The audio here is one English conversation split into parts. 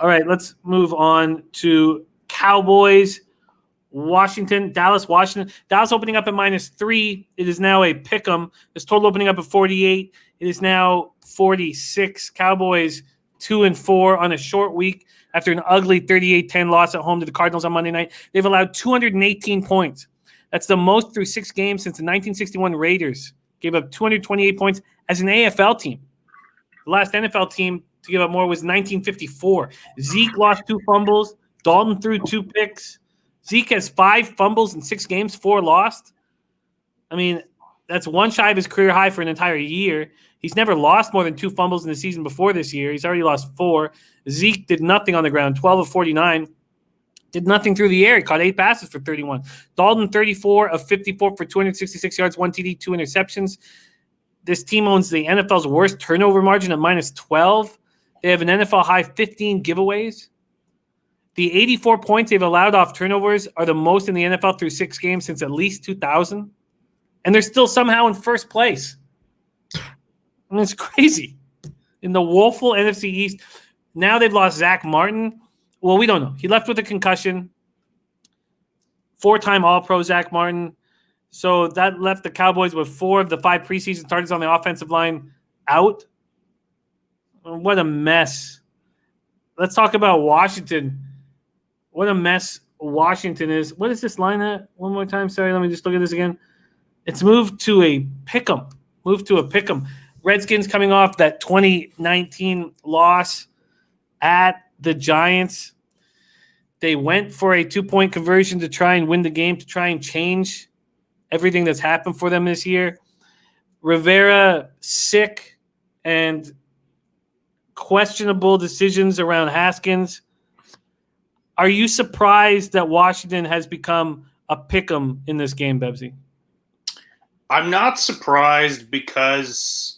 All right, let's move on to Cowboys, Washington, Dallas, Washington. Dallas opening up at -3. It is now a pick 'em. This total opening up at 48. It is now 46. Cowboys 2-4 on a short week after an ugly 38-10 loss at home to the Cardinals on Monday night. They've allowed 218 points. That's the most through 6 games since the 1961 Raiders gave up 228 points as an AFL team. The last NFL team to give up more was 1954. Zeke lost 2 fumbles. Dalton threw 2 picks. Zeke has 5 fumbles in 6 games, 4 lost. I mean, that's one shy of his career high for an entire year. He's never lost more than 2 fumbles in the season before this year. He's already lost 4. Zeke did nothing on the ground, 12 of 49. Did nothing through the air. He caught 8 passes for 31. Dalton, 34 of 54 for 266 yards, 1 TD, 2 interceptions. This team owns the NFL's worst turnover margin at -12. They have an NFL high 15 giveaways. The 84 points they've allowed off turnovers are the most in the NFL through 6 games since at least 2000. And they're still somehow in first place. I mean, it's crazy. In the woeful NFC East, now they've lost Zach Martin. Well, we don't know. He left with a concussion. 4-time All-Pro Zach Martin. So that left the Cowboys with 4 of the 5 preseason starters on the offensive line out. What a mess. Let's talk about Washington. What a mess Washington is. What is this line at? One more time. Sorry, let me just look at this again. It's moved to a pick'em. Redskins coming off that 2019 loss at the Giants. They went for a 2-point conversion to try and win the game, to try and change everything that's happened for them this year. Rivera sick and questionable decisions around Haskins. Are you surprised that Washington has become a pick'em in this game, Bebsy? I'm not surprised because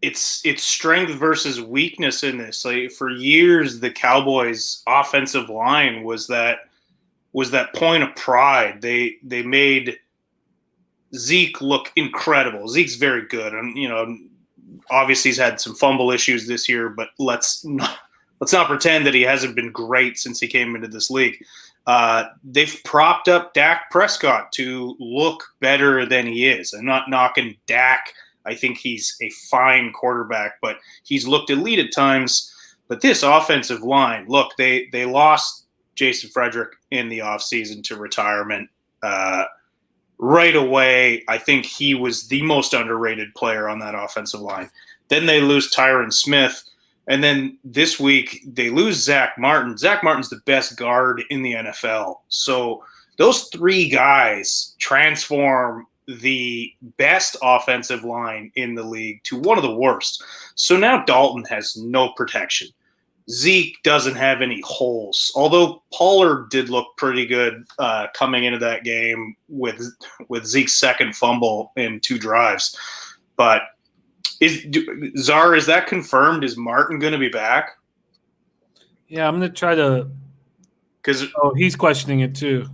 it's strength versus weakness in this. Like, for years, the Cowboys' offensive line was that point of pride. They made Zeke look incredible. Zeke's very good, and obviously he's had some fumble issues this year, but let's not pretend that he hasn't been great since he came into this league. They've propped up Dak Prescott to look better than he is. I'm not knocking Dak. I think he's a fine quarterback, but he's looked elite at times. But this offensive line, look, they lost Jason Frederick in the offseason to retirement. Right away, I think he was the most underrated player on that offensive line. Then they lose Tyron Smith. And then this week, they lose Zach Martin. Zach Martin's the best guard in the NFL. So those 3 guys transform the best offensive line in the league to one of the worst. So now Dalton has no protection. Zeke doesn't have any holes, although Pollard did look pretty good coming into that game with Zeke's second fumble in 2 drives. But is that confirmed? Is Martin going to be back? Yeah, I'm going to try to – because he's questioning it too.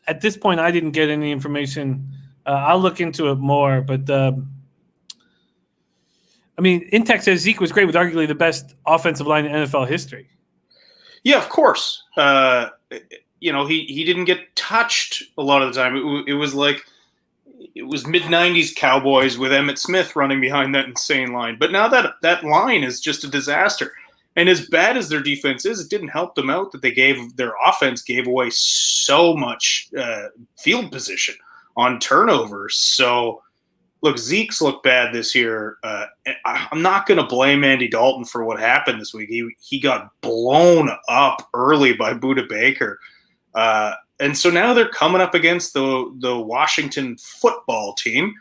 At this point, I didn't get any information. I'll look into it more. But, Intech says Zeke was great with arguably the best offensive line in NFL history. Yeah, of course. He didn't get touched a lot of the time. It was like – it was mid-90s Cowboys with Emmitt Smith running behind that insane line. But now that line is just a disaster. And as bad as their defense is, it didn't help them out that their offense gave away so much field position on turnovers. So, look, Zeke's looked bad this year. I'm not going to blame Andy Dalton for what happened this week. He got blown up early by Budda Baker. And so now they're coming up against the Washington football team.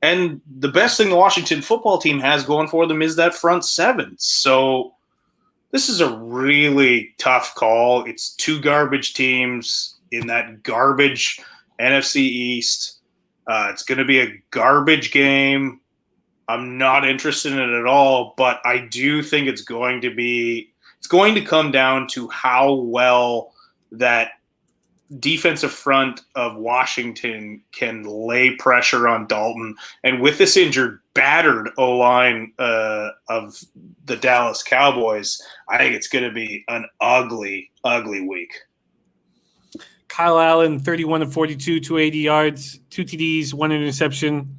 And the best thing the Washington football team has going for them is that front 7. So this is a really tough call. It's 2 garbage teams in that garbage NFC East. It's going to be a garbage game. I'm not interested in it at all, but I do think it's going to come down to how well that defensive front of Washington can lay pressure on Dalton. And with this injured battered O-line of the Dallas Cowboys, I think it's going to be an ugly, ugly week. Kyle Allen, 31 of 42, 280 yards, 2 TDs, 1 interception.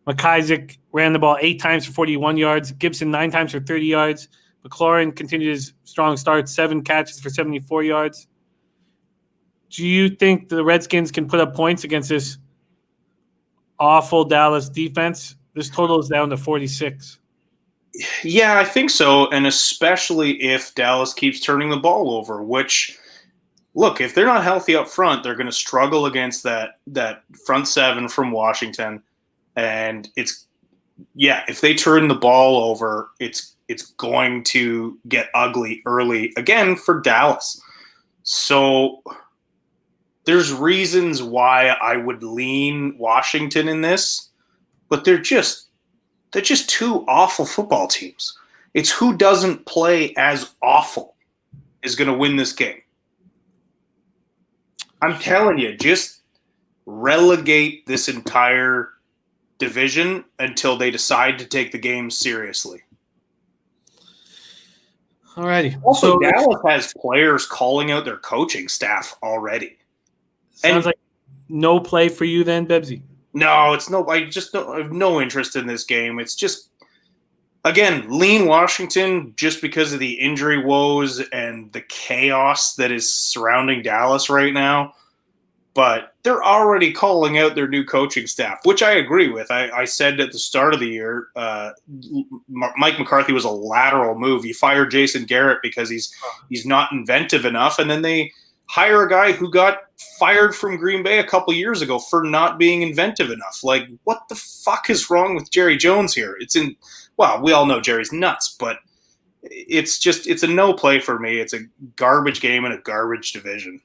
McIsaac ran the ball 8 times for 41 yards. Gibson 9 times for 30 yards. McLaurin continued his strong start, 7 catches for 74 yards. Do you think the Redskins can put up points against this awful Dallas defense? This total is down to 46. Yeah, I think so, and especially if Dallas keeps turning the ball over, which, look, if they're not healthy up front, they're going to struggle against that front seven from Washington. And if they turn the ball over, it's going to get ugly early again for Dallas. So there's reasons why I would lean Washington in this, but they're just two awful football teams. It's who doesn't play as awful is going to win this game. I'm telling you, just relegate this entire division until they decide to take the game seriously. Alrighty. Also, so Dallas has players calling out their coaching staff already. Sounds like no play for you then, Bebsy. No, it's no. I have no interest in this game. It's just, again, lean Washington just because of the injury woes and the chaos that is surrounding Dallas right now. But they're already calling out their new coaching staff, which I agree with. I said at the start of the year, Mike McCarthy was a lateral move. You fire Jason Garrett because he's not inventive enough, and then they hire a guy who got fired from Green Bay a couple years ago for not being inventive enough. Like, what the fuck is wrong with Jerry Jones here? We all know Jerry's nuts, but it's a no play for me. It's a garbage game in a garbage division.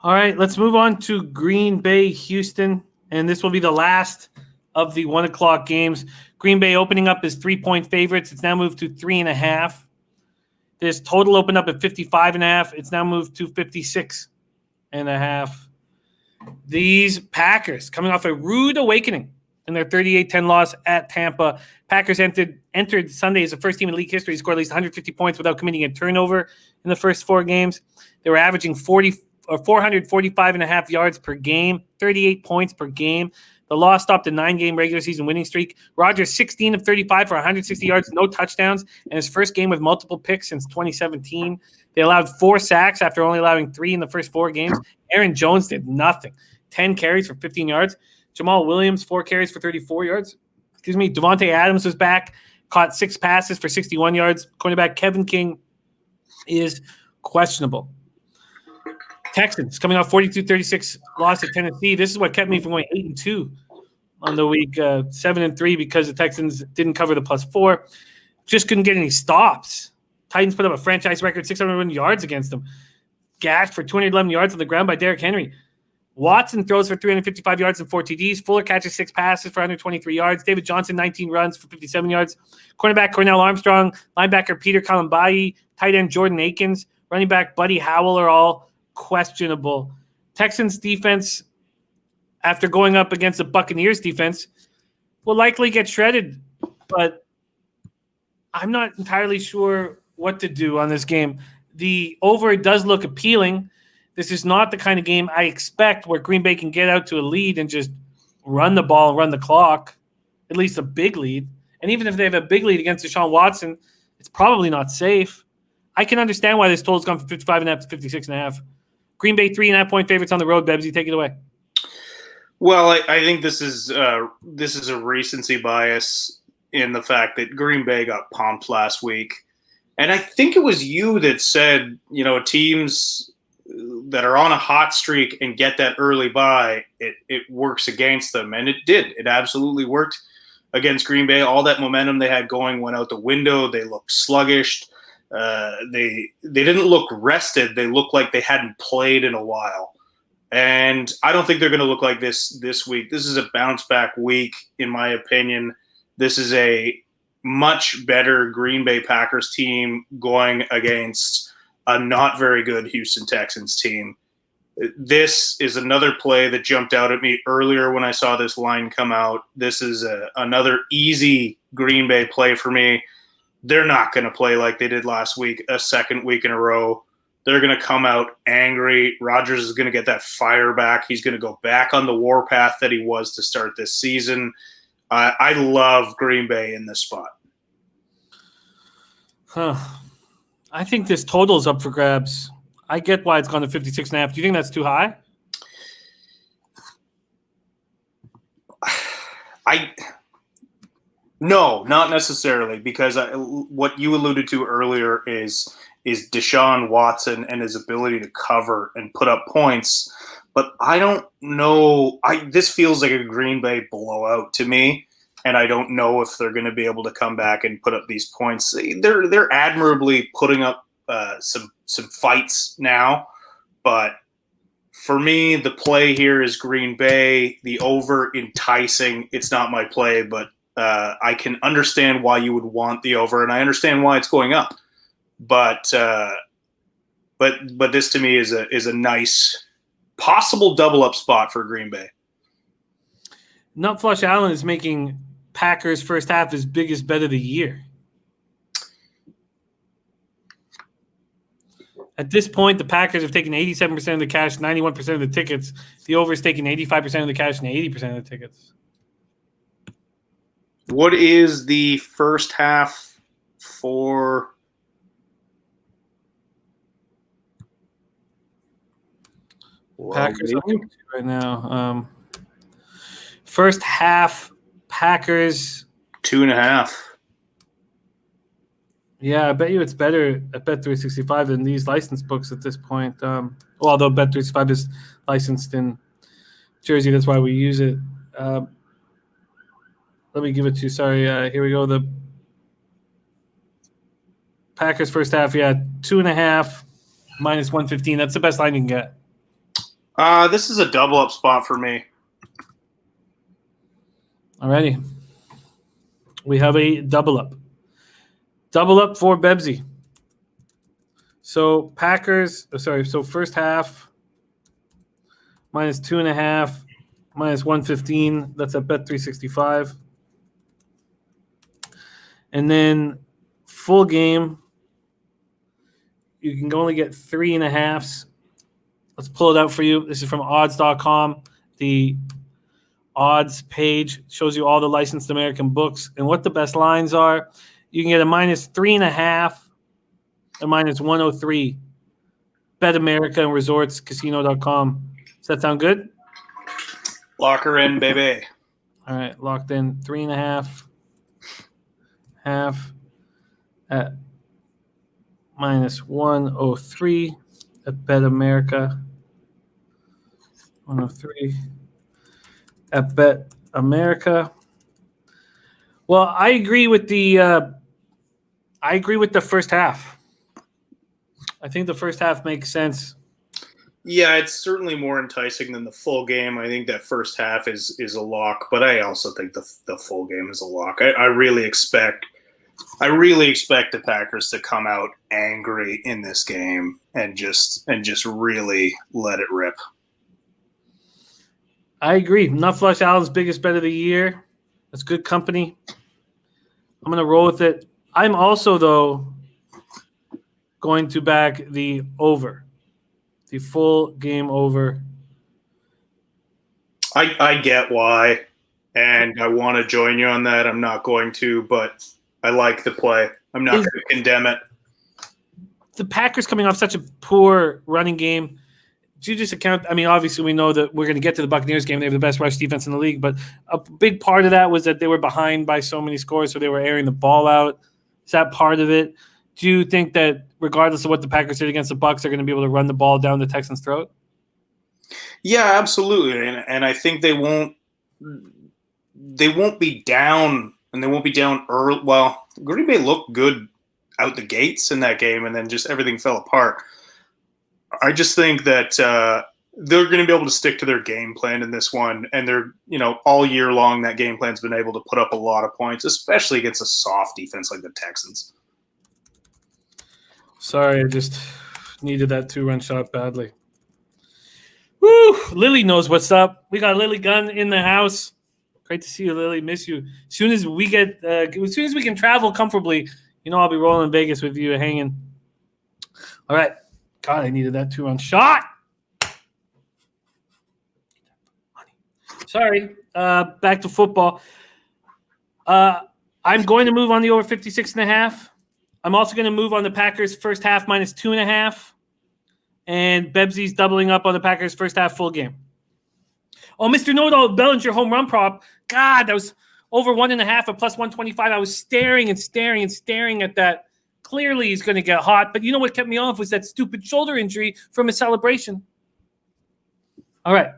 All right, let's move on to Green Bay, Houston, and this will be the last of the 1 o'clock games. Green Bay opening up as 3-point favorites. It's now moved to 3.5. This total opened up at 55.5. It's now moved to 56.5. These Packers coming off a rude awakening in their 38-10 loss at Tampa. Packers entered Sunday as the first team in league history to score at least 150 points without committing a turnover in the first 4 games. They were averaging 445.5 yards per game, 38 points per game. The loss stopped a 9-game regular season winning streak. Rodgers 16 of 35 for 160 yards, no touchdowns, and his first game with multiple picks since 2017. They allowed 4 sacks after only allowing 3 in the first 4 games. Aaron Jones did nothing. 10 carries for 15 yards. Jamal Williams, 4 carries for 34 yards. Devontae Adams was back, caught 6 passes for 61 yards. Cornerback Kevin King is questionable. Texans coming off 42-36 loss at Tennessee. This is what kept me from going 8-2 on the week, 7-3 because the Texans didn't cover the +4. Just couldn't get any stops. Titans put up a franchise record 601 yards against them. Gashed for 211 yards on the ground by Derrick Henry. Watson throws for 355 yards and 4 TDs. Fuller catches 6 passes for 123 yards. David Johnson, 19 runs for 57 yards. Cornerback Cornell Armstrong, linebacker Peter Kalambayi, tight end Jordan Akins, running back Buddy Howell are all questionable. Texans defense, after going up against the Buccaneers defense, will likely get shredded, but I'm not entirely sure what to do on this game. The over does look appealing. This is not the kind of game I expect where Green Bay can get out to a lead and just run the ball and run the clock, at least a big lead. And even if they have a big lead against Deshaun Watson, it's probably not safe. I can understand why this total's gone from 55.5 to 56.5. Green Bay 3.5-point favorites on the road. Bebsy, take it away. Well, I think this is a recency bias in the fact that Green Bay got pumped last week, and I think it was you that said, teams that are on a hot streak and get that early bye, it works against them, and it did. It absolutely worked against Green Bay. All that momentum they had going went out the window. They looked sluggish. They didn't look rested. They looked like they hadn't played in a while. And I don't think they're going to look like this week. This is a bounce back week, in my opinion. This is a much better Green Bay Packers team going against a not very good Houston Texans team. This is another play that jumped out at me earlier when I saw this line come out. This is another easy Green Bay play for me. They're not going to play like they did last week, a second week in a row. They're going to come out angry. Rodgers is going to get that fire back. He's going to go back on the warpath that he was to start this season. I love Green Bay in this spot. I think this total is up for grabs. I get why it's gone to 56.5. Do you think that's too high? No, not necessarily, because what you alluded to earlier is Deshaun Watson and his ability to cover and put up points. But I don't know. This feels like a Green Bay blowout to me, and I don't know if they're going to be able to come back and put up these points. They're admirably putting up some fights now, but for me, the play here is Green Bay. The over enticing. It's not my play, but I can understand why you would want the over, and I understand why it's going up. But this to me is a nice possible double up spot for Green Bay. Nutflush Allen is making Packers first half his biggest bet of the year. At this point, the Packers have taken 87% of the cash, 91% of the tickets. The over is taking 85% of the cash and 80% of the tickets. What is the first half for? Packers right now. First half, Packers 2.5. Yeah, I bet you it's better at Bet365 than these licensed books at this point. Although Bet365 is licensed in Jersey, that's why we use it. Let me give it to you. Sorry, here we go. The Packers first half, 2.5 minus 115. That's the best line you can get. This is a double up spot for me. Alrighty. We have a double up. Double up for Bebsy. So first half minus 2.5 minus 115. That's at Bet365. And then full game, you can only get 3.5s. Let's pull it out for you. This is from odds.com. The odds page shows you all the licensed American books and what the best lines are. You can get a minus 3.5, a minus 103. Bet America and Resorts Casino.com. Does that sound good? Lock her in, baby. All right, locked in. 3.5, half at minus 103 at Bet America. 103 at Bet America. Well, I agree with the first half. I think the first half makes sense. Yeah, it's certainly more enticing than the full game. I think that first half is a lock, but I also think the full game is a lock. I really expect the Packers to come out angry in this game and just really let it rip. I agree. Nutflush Allen's biggest bet of the year. That's good company. I'm going to roll with it. I'm also, though, going to back the over, the full game over. I get why, and I want to join you on that. I'm not going to, but I like the play. I'm not going to condemn it. The Packers coming off such a poor running game. Do you just account? I mean, obviously, we know that we're going to get to the Buccaneers game. They have the best rush defense in the league, but a big part of that was that they were behind by so many scores, so they were airing the ball out. Is that part of it? Do you think that regardless of what the Packers did against the Bucs, they're going to be able to run the ball down the Texans' throat? Yeah, absolutely, and I think they won't be down, and they won't be down early. Well, Green Bay looked good out the gates in that game, and then just everything fell apart. I just think that they're going to be able to stick to their game plan in this one, and they're all year long that game plan's been able to put up a lot of points, especially against a soft defense like the Texans. Sorry, I just needed that 2-run shot badly. Woo! Lily knows what's up. We got Lily Gunn in the house. Great to see you, Lily. Miss you. As soon as we can travel comfortably, I'll be rolling in Vegas with you hanging. All right. God, I needed that 2-run shot. Sorry. Back to football. I'm going to move on the over 56.5. I'm also going to move on the Packers first half minus 2.5. And Bebsy's doubling up on the Packers first half full game. Oh, Mr. Know-It-All Bellinger home run prop. God, that was over 1.5 at plus 125. I was staring and staring and staring at that. Clearly he's going to get hot. But you know what kept me off was that stupid shoulder injury from his celebration. All right.